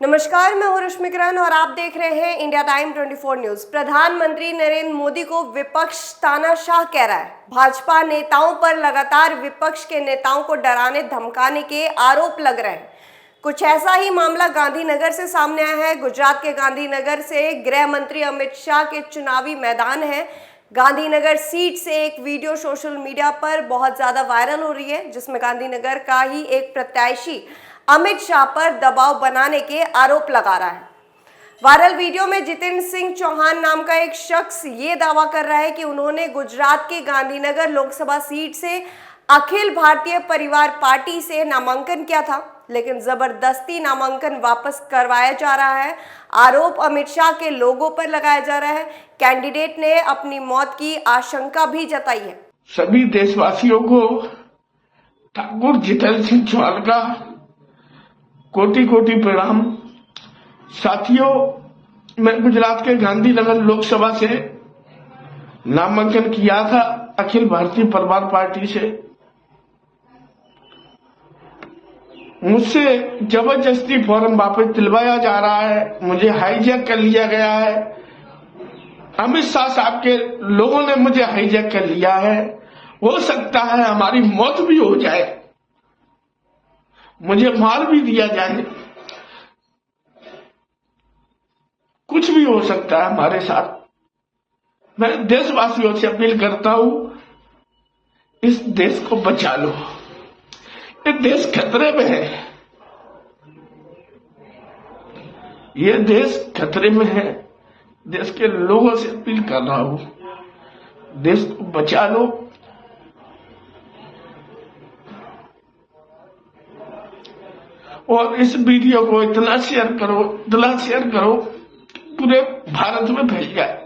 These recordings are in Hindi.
नमस्कार, मैं हूं रश्मि किरण और आप देख रहे हैं इंडिया टाइम 24 न्यूज। प्रधानमंत्री नरेंद्र मोदी को विपक्ष तानाशाह कह रहा है। भाजपा नेताओं पर लगातार विपक्ष के नेताओं को डराने धमकाने के आरोप लग रहे हैं। कुछ ऐसा ही मामला गांधीनगर से सामने आया है। गुजरात के गांधीनगर से गृह मंत्री अमित शाह के चुनावी मैदान है। गांधीनगर सीट से एक वीडियो सोशल मीडिया पर बहुत ज्यादा वायरल हो रही है, जिसमें गांधीनगर का ही एक प्रत्याशी अमित शाह पर दबाव बनाने के आरोप लगा रहा है। वायरल वीडियो में जितेंद्र सिंह चौहान नाम का एक शख्स ये दावा कर रहा है कि उन्होंने गुजरात की गांधीनगर लोकसभा सीट से अखिल भारतीय परिवार पार्टी से नामांकन किया था, लेकिन जबरदस्ती नामांकन वापस करवाया जा रहा है। आरोप अमित शाह के लोगों पर लगाया जा रहा है। कैंडिडेट ने अपनी मौत की आशंका भी जताई है। सभी देशवासियों को ठाकुर जितेंद्र सिंह चौहान का कोटि कोटि प्रणाम। साथियों, मैं गुजरात के गांधीनगर लोकसभा से नामांकन किया था अखिल भारतीय परिवार पार्टी से। मुझसे जबरदस्ती फॉर्म वापस दिलवाया जा रहा है, मुझे हाईजैक कर लिया गया है। अमित शाह साहब के लोगों ने मुझे हाईजैक कर लिया है। हो सकता है हमारी मौत भी हो जाए, मुझे मार भी दिया जाए, कुछ भी हो सकता है हमारे साथ। मैं देशवासियों से अपील करता हूं, इस देश को बचा लो। ये देश खतरे में है, ये देश खतरे में है। देश के लोगों से अपील कर रहा हूं, देश को बचा लो। और इस वीडियो को इतना शेयर करो पूरे भारत में फैल जाए।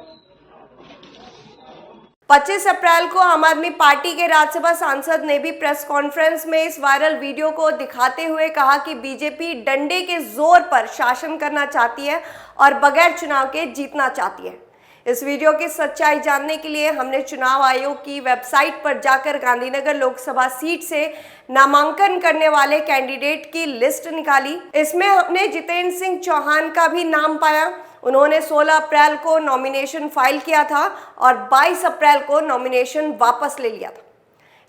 25 अप्रैल को आम आदमी पार्टी के राज्यसभा सांसद ने भी प्रेस कॉन्फ्रेंस में इस वायरल वीडियो को दिखाते हुए कहा कि बीजेपी डंडे के जोर पर शासन करना चाहती है और बगैर चुनाव के जीतना चाहती है। इस वीडियो की सच्चाई जानने के लिए हमने चुनाव आयोग की वेबसाइट पर जाकर गांधीनगर लोकसभा सीट से नामांकन करने वाले कैंडिडेट की लिस्ट निकाली। इसमें हमने जितेंद्र सिंह चौहान का भी नाम पाया। उन्होंने 16 अप्रैल को नॉमिनेशन फाइल किया था और 22 अप्रैल को नॉमिनेशन वापस ले लिया था।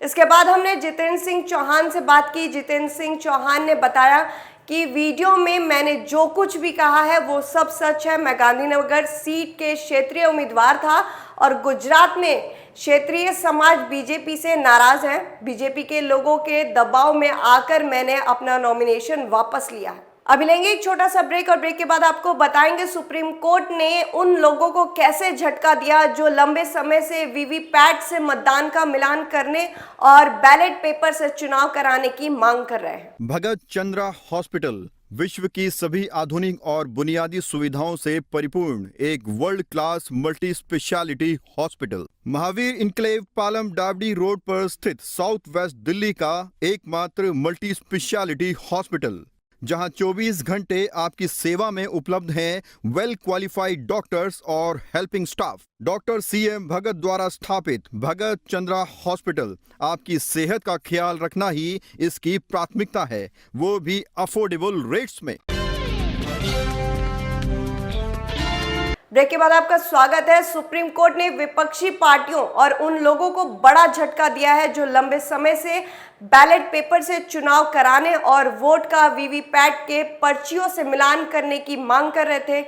इसके बाद हमने जितेंद्र सिंह चौहान से बात की। जितेंद्र सिंह चौहान ने बताया कि वीडियो में मैंने जो कुछ भी कहा है वो सब सच है। मैं गांधीनगर सीट के क्षेत्रीय उम्मीदवार था और गुजरात में क्षेत्रीय समाज बीजेपी से नाराज है। बीजेपी के लोगों के दबाव में आकर मैंने अपना नॉमिनेशन वापस लिया है। अभी लेंगे एक छोटा सा ब्रेक और ब्रेक के बाद आपको बताएंगे सुप्रीम कोर्ट ने उन लोगों को कैसे झटका दिया जो लंबे समय से वीवीपैट से मतदान का मिलान करने और बैलेट पेपर से चुनाव कराने की मांग कर रहे हैं। भगत चंद्रा हॉस्पिटल विश्व की सभी आधुनिक और बुनियादी सुविधाओं से परिपूर्ण एक world class multi speciality hospital, Mahavir enclave Palam डावडी रोड पर स्थित साउथ वेस्ट दिल्ली का एकमात्र मल्टी स्पेशलिटी हॉस्पिटल, जहां 24 घंटे आपकी सेवा में उपलब्ध हैं वेल क्वालिफाइड डॉक्टर्स और हेल्पिंग स्टाफ। डॉक्टर CM भगत द्वारा स्थापित भगत चंद्रा हॉस्पिटल आपकी सेहत का ख्याल रखना ही इसकी प्राथमिकता है, वो भी अफोर्डेबल रेट्स में। ब्रेक के बाद आपका स्वागत है। सुप्रीम कोर्ट ने विपक्षी पार्टियों और उन लोगों को बड़ा झटका दिया है जो लंबे समय से बैलेट पेपर से चुनाव कराने और वोट का वीवीपैट के पर्चियों से मिलान करने की मांग कर रहे थे।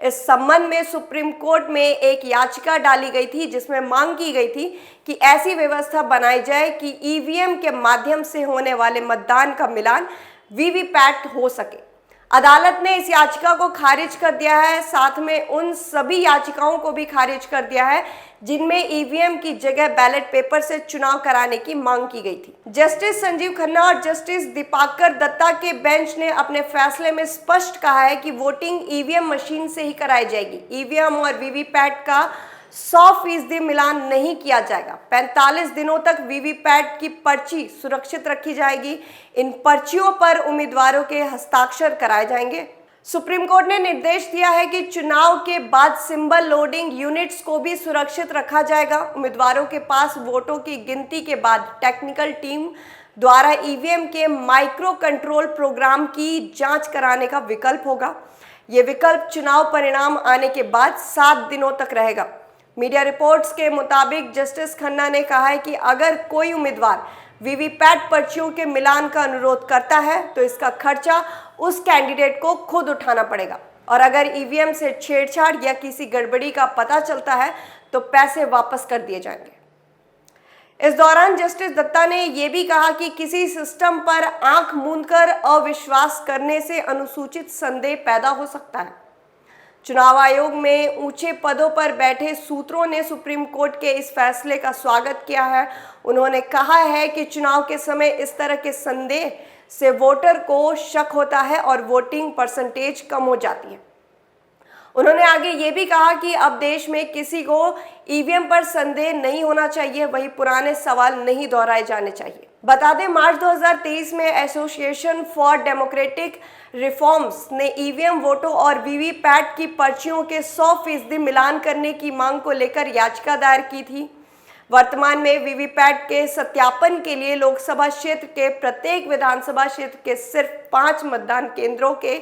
इस संबंध में सुप्रीम कोर्ट में एक याचिका डाली गई थी, जिसमें मांग की गई थी कि ऐसी व्यवस्था बनाई जाए कि EVM के माध्यम से होने वाले मतदान का मिलान वीवीपैट हो सके। अदालत ने इस याचिका को खारिज कर दिया है, साथ में उन सभी याचिकाओं को भी खारिज कर दिया है जिनमें EVM की जगह बैलेट पेपर से चुनाव कराने की मांग की गई थी। जस्टिस संजीव खन्ना और जस्टिस दीपाकर दत्ता के बेंच ने अपने फैसले में स्पष्ट कहा है कि वोटिंग EVM मशीन से ही कराई जाएगी। EVM और वीवीपैट का 100% मिलान नहीं किया जाएगा। 45 दिनों तक वीवीपैट की पर्ची सुरक्षित रखी जाएगी। इन पर्चियों पर उम्मीदवारों के हस्ताक्षर कराए जाएंगे। सुप्रीम कोर्ट ने निर्देश दिया है कि चुनाव के बाद सिंबल लोडिंग यूनिट्स को भी सुरक्षित रखा जाएगा। उम्मीदवारों के पास वोटों की गिनती के बाद टेक्निकल टीम द्वारा ईवीएम के माइक्रो कंट्रोल प्रोग्राम की जांच कराने का विकल्प होगा। ये विकल्प चुनाव परिणाम आने के बाद 7 दिनों तक रहेगा। मीडिया रिपोर्ट्स के मुताबिक जस्टिस खन्ना ने कहा है कि अगर कोई उम्मीदवार वीवीपैट पर्चियों के मिलान का अनुरोध करता है तो इसका खर्चा उस कैंडिडेट को खुद उठाना पड़ेगा और अगर ईवीएम से छेड़छाड़ या किसी गड़बड़ी का पता चलता है तो पैसे वापस कर दिए जाएंगे। इस दौरान जस्टिस दत्ता ने यह भी कहा कि किसी सिस्टम पर आंख मूंदकर अविश्वास करने से अनुसूचित संदेह पैदा हो सकता है। चुनाव आयोग में ऊंचे पदों पर बैठे सूत्रों ने सुप्रीम कोर्ट के इस फैसले का स्वागत किया है। उन्होंने कहा है कि चुनाव के समय इस तरह के संदेह से वोटर को शक होता है और वोटिंग परसेंटेज कम हो जाती है। उन्होंने आगे ये भी कहा कि अब देश में किसी को ईवीएम पर संदेह नहीं होना चाहिए, वही पुराने सवाल नहीं दोहराए जाने चाहिए। बता दें, मार्च 2023 में एसोसिएशन फॉर डेमोक्रेटिक रिफॉर्म्स ने ईवीएम वोटों और वीवीपैट की पर्चियों के 100% मिलान करने की मांग को लेकर याचिका दायर की थी। वर्तमान में वीवीपैट के सत्यापन के लिए लोकसभा क्षेत्र के प्रत्येक विधानसभा क्षेत्र के सिर्फ 5 मतदान केंद्रों के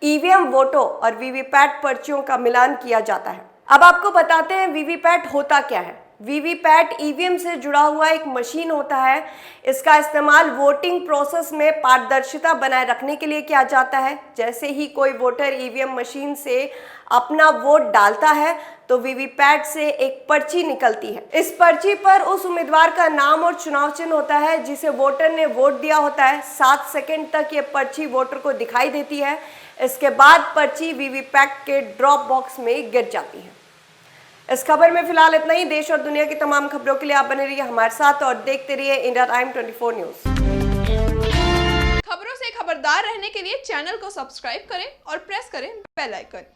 ईवीएम वोटों और वीवीपैट पर्चियों का मिलान किया जाता है। अब आपको बताते हैं वीवीपैट होता क्या है। वीवीपैट ईवीएम से जुड़ा हुआ एक मशीन होता है। इसका इस्तेमाल वोटिंग प्रोसेस में पारदर्शिता बनाए रखने के लिए किया जाता है। जैसे ही कोई वोटर ईवीएम मशीन से अपना वोट डालता है तो वीवीपैट से एक पर्ची निकलती है। इस पर्ची पर उस उम्मीदवार का नाम और चुनाव चिन्ह होता है जिसे वोटर ने वोट दिया होता है। 7 सेकंड तक ये पर्ची वोटर को दिखाई देती है। इसके बाद पर्ची वीवीपैट के ड्रॉप बॉक्स में गिर जाती है। इस खबर में फिलहाल इतना ही। देश और दुनिया की तमाम खबरों के लिए आप बने रहिए हमारे साथ और देखते रहिए इंडिया टाइम 24 न्यूज। खबरों से खबरदार रहने के लिए चैनल को सब्सक्राइब करें और प्रेस करें बेल आइकन।